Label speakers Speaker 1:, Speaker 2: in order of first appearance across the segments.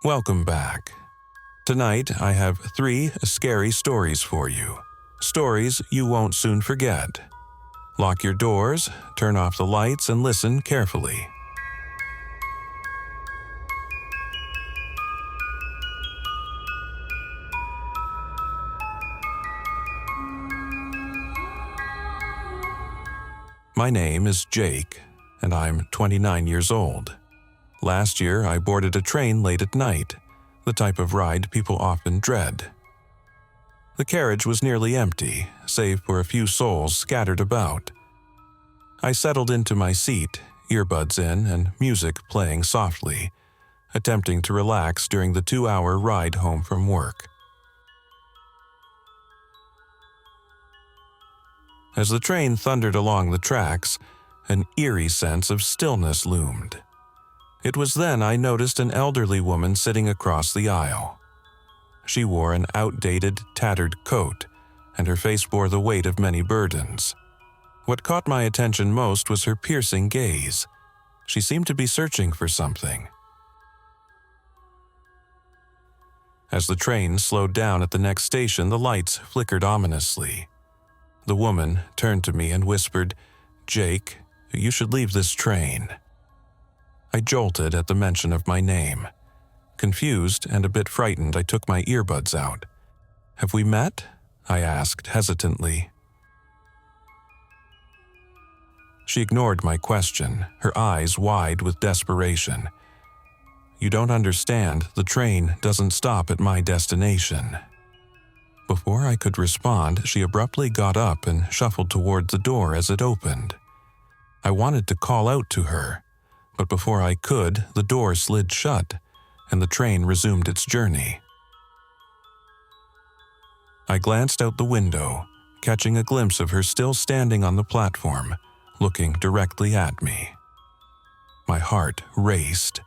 Speaker 1: Welcome back. Tonight, I have 3 scary stories for you. Stories you won't soon forget. Lock your doors, turn off the lights, and listen carefully. My name is Jake, and I'm 29 years old. Last year, I boarded a train late at night, the type of ride people often dread. The carriage was nearly empty, save for a few souls scattered about. I settled into my seat, earbuds in and music playing softly, attempting to relax during the 2-hour ride home from work. As the train thundered along the tracks, an eerie sense of stillness loomed. It was then I noticed an elderly woman sitting across the aisle. She wore an outdated, tattered coat, and her face bore the weight of many burdens. What caught my attention most was her piercing gaze. She seemed to be searching for something. As the train slowed down at the next station, the lights flickered ominously. The woman turned to me and whispered, "Jake, you should leave this train." I jolted at the mention of my name. Confused and a bit frightened, I took my earbuds out. "Have we met?" I asked hesitantly. She ignored my question, her eyes wide with desperation. "You don't understand, the train doesn't stop at my destination." Before I could respond, she abruptly got up and shuffled toward the door as it opened. I wanted to call out to her, but before I could, the door slid shut, and the train resumed its journey. I glanced out the window, catching a glimpse of her still standing on the platform, looking directly at me. My heart raced.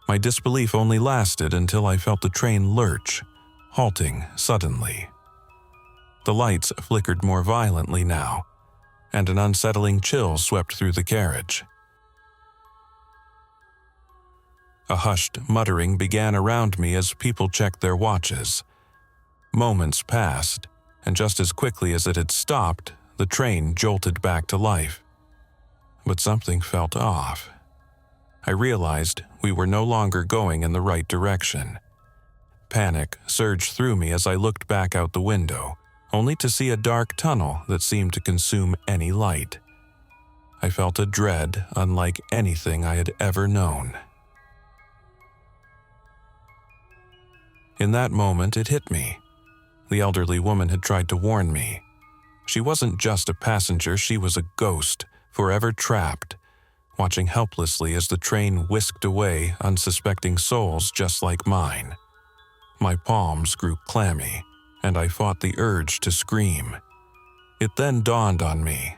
Speaker 1: My disbelief only lasted until I felt the train lurch, halting suddenly. The lights flickered more violently now, and an unsettling chill swept through the carriage. A hushed muttering began around me as people checked their watches. Moments passed, and just as quickly as it had stopped, the train jolted back to life. But something felt off. I realized we were no longer going in the right direction. Panic surged through me as I looked back out the window, only to see a dark tunnel that seemed to consume any light. I felt a dread unlike anything I had ever known. In that moment, it hit me. The elderly woman had tried to warn me. She wasn't just a passenger, she was a ghost, forever trapped, watching helplessly as the train whisked away unsuspecting souls just like mine. My palms grew clammy, and I fought the urge to scream. It then dawned on me.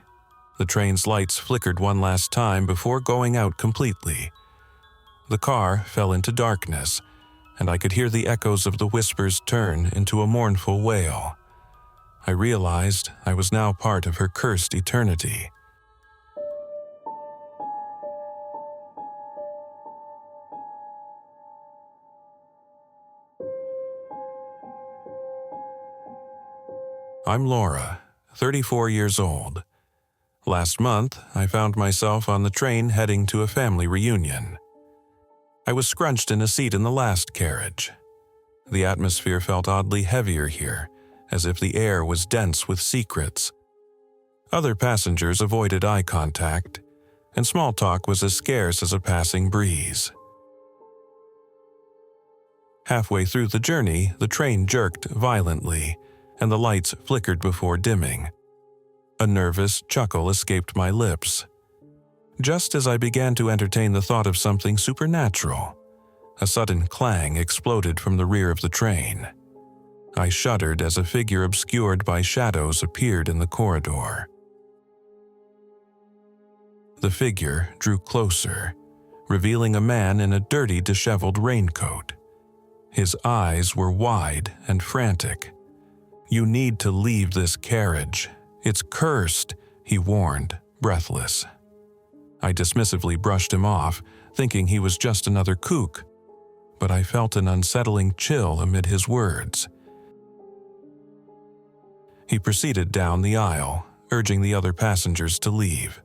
Speaker 1: The train's lights flickered one last time before going out completely. The car fell into darkness, and I could hear the echoes of the whispers turn into a mournful wail. I realized I was now part of her cursed eternity. I'm Laura, 34 years old. Last month, I found myself on the train heading to a family reunion. I was scrunched in a seat in the last carriage. The atmosphere felt oddly heavier here, as if the air was dense with secrets. Other passengers avoided eye contact, and small talk was as scarce as a passing breeze. Halfway through the journey, the train jerked violently, and the lights flickered before dimming. A nervous chuckle escaped my lips. Just as I began to entertain the thought of something supernatural, a sudden clang exploded from the rear of the train. I shuddered as a figure obscured by shadows appeared in the corridor. The figure drew closer, revealing a man in a dirty, disheveled raincoat. His eyes were wide and frantic. "You need to leave this carriage. It's cursed," he warned, breathless. I dismissively brushed him off, thinking he was just another kook. but I felt an unsettling chill amid his words. He proceeded down the aisle, urging the other passengers to leave.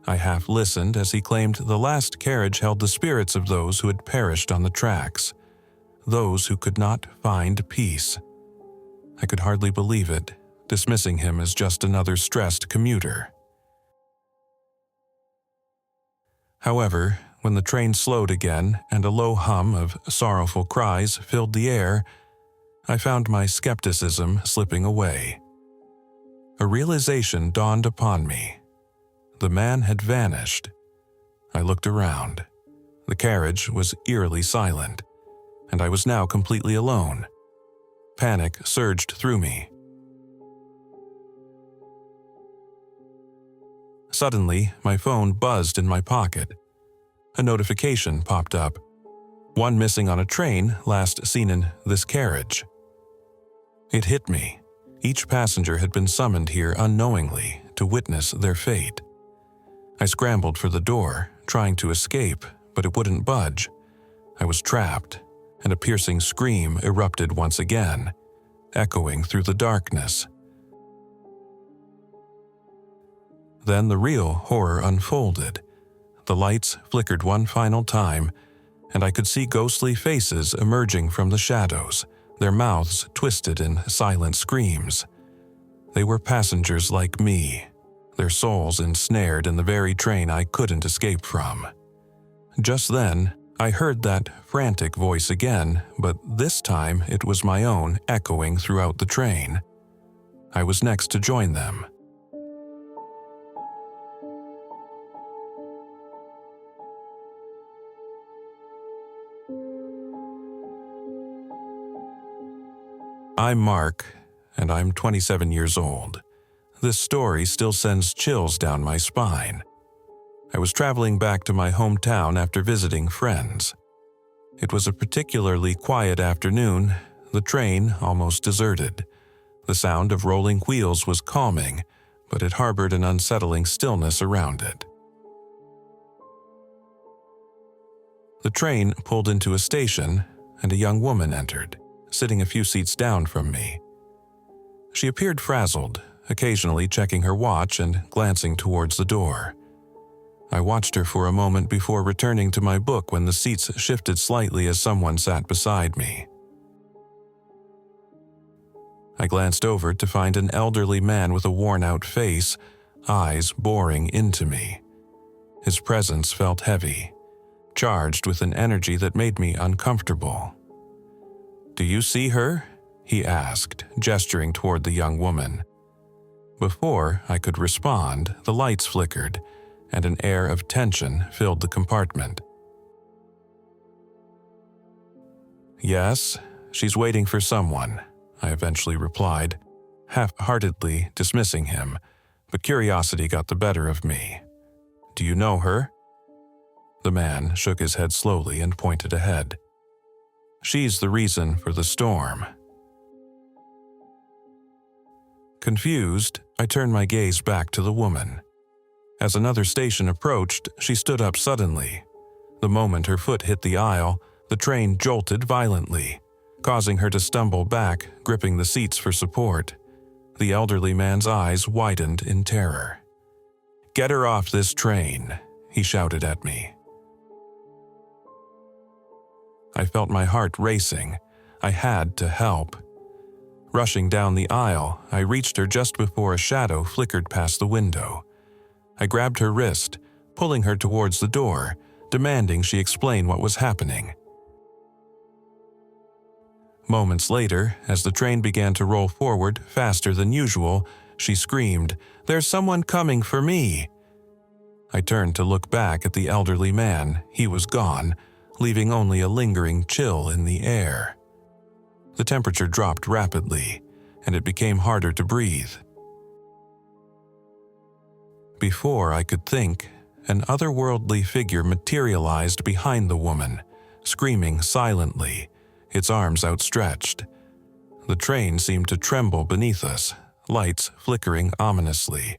Speaker 1: I half listened as he claimed the last carriage held the spirits of those who had perished on the tracks, those who could not find peace. I could hardly believe it, dismissing him as just another stressed commuter. However, when the train slowed again and a low hum of sorrowful cries filled the air, I found my skepticism slipping away. A realization dawned upon me. The man had vanished. I looked around. The carriage was eerily silent, and I was now completely alone. Panic surged through me. Suddenly, my phone buzzed in my pocket. A notification popped up. One missing on a train last seen in this carriage. It hit me. Each passenger had been summoned here unknowingly to witness their fate. I scrambled for the door, trying to escape, but it wouldn't budge. I was trapped, and a piercing scream erupted once again, echoing through the darkness. Then the real horror unfolded. The lights flickered one final time, and I could see ghostly faces emerging from the shadows, their mouths twisted in silent screams. They were passengers like me, their souls ensnared in the very train I couldn't escape from. Just then, I heard that frantic voice again, but this time it was my own echoing throughout the train. I was next to join them. I'm Mark, and I'm 27 years old. This story still sends chills down my spine. I was traveling back to my hometown after visiting friends. It was a particularly quiet afternoon, the train almost deserted. The sound of rolling wheels was calming, but it harbored an unsettling stillness around it. The train pulled into a station, and a young woman entered, sitting a few seats down from me. She appeared frazzled, occasionally checking her watch and glancing towards the door. I watched her for a moment before returning to my book when the seats shifted slightly as someone sat beside me. I glanced over to find an elderly man with a worn-out face, eyes boring into me. His presence felt heavy, charged with an energy that made me uncomfortable. "Do you see her?" he asked, gesturing toward the young woman. Before I could respond, the lights flickered, and an air of tension filled the compartment. "Yes, she's waiting for someone," I eventually replied, half-heartedly dismissing him, but curiosity got the better of me. "Do you know her?" The man shook his head slowly and pointed ahead. "She's the reason for the storm." Confused, I turned my gaze back to the woman. As another station approached, she stood up suddenly. The moment her foot hit the aisle, the train jolted violently, causing her to stumble back, gripping the seats for support. The elderly man's eyes widened in terror. "Get her off this train," he shouted at me. I felt my heart racing. I had to help. Rushing down the aisle, I reached her just before a shadow flickered past the window. I grabbed her wrist, pulling her towards the door, demanding she explain what was happening. Moments later, as the train began to roll forward faster than usual, she screamed, "There's someone coming for me!" I turned to look back at the elderly man. He was gone, leaving only a lingering chill in the air. The temperature dropped rapidly, and it became harder to breathe. Before I could think, an otherworldly figure materialized behind the woman, screaming silently, its arms outstretched. The train seemed to tremble beneath us, lights flickering ominously.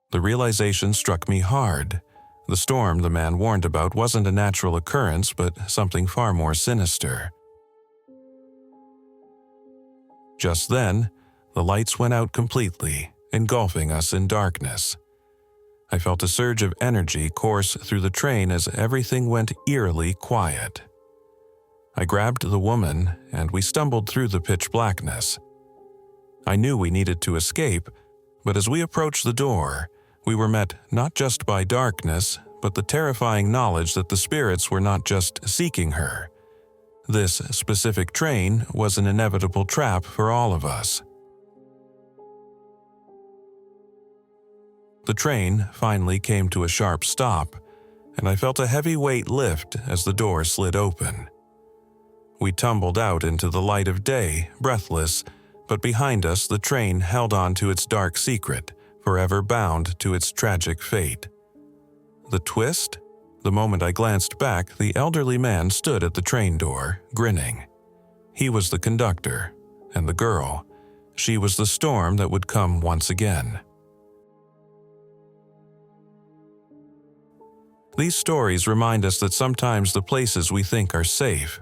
Speaker 1: The realization struck me hard. The storm the man warned about wasn't a natural occurrence, but something far more sinister. Just then, the lights went out completely, engulfing us in darkness. I felt a surge of energy course through the train as everything went eerily quiet. I grabbed the woman, and we stumbled through the pitch blackness. I knew we needed to escape, but as we approached the door, we were met not just by darkness, but the terrifying knowledge that the spirits were not just seeking her. This specific train was an inevitable trap for all of us. The train finally came to a sharp stop, and I felt a heavy weight lift as the door slid open. We tumbled out into the light of day, breathless, but behind us the train held on to its dark secret, forever bound to its tragic fate. The twist? The moment I glanced back, the elderly man stood at the train door, grinning. He was the conductor, and the girl, she was the storm that would come once again. These stories remind us that sometimes the places we think are safe,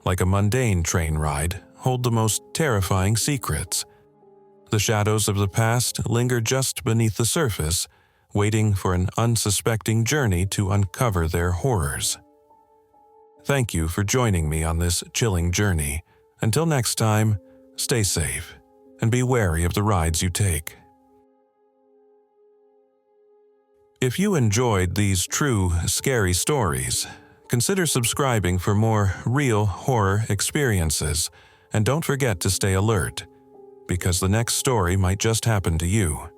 Speaker 1: like a mundane train ride, hold the most terrifying secrets. The shadows of the past linger just beneath the surface, waiting for an unsuspecting journey to uncover their horrors. Thank you for joining me on this chilling journey. Until next time, stay safe and be wary of the rides you take. If you enjoyed these true, scary stories, consider subscribing for more real horror experiences, and don't forget to stay alert, because the next story might just happen to you.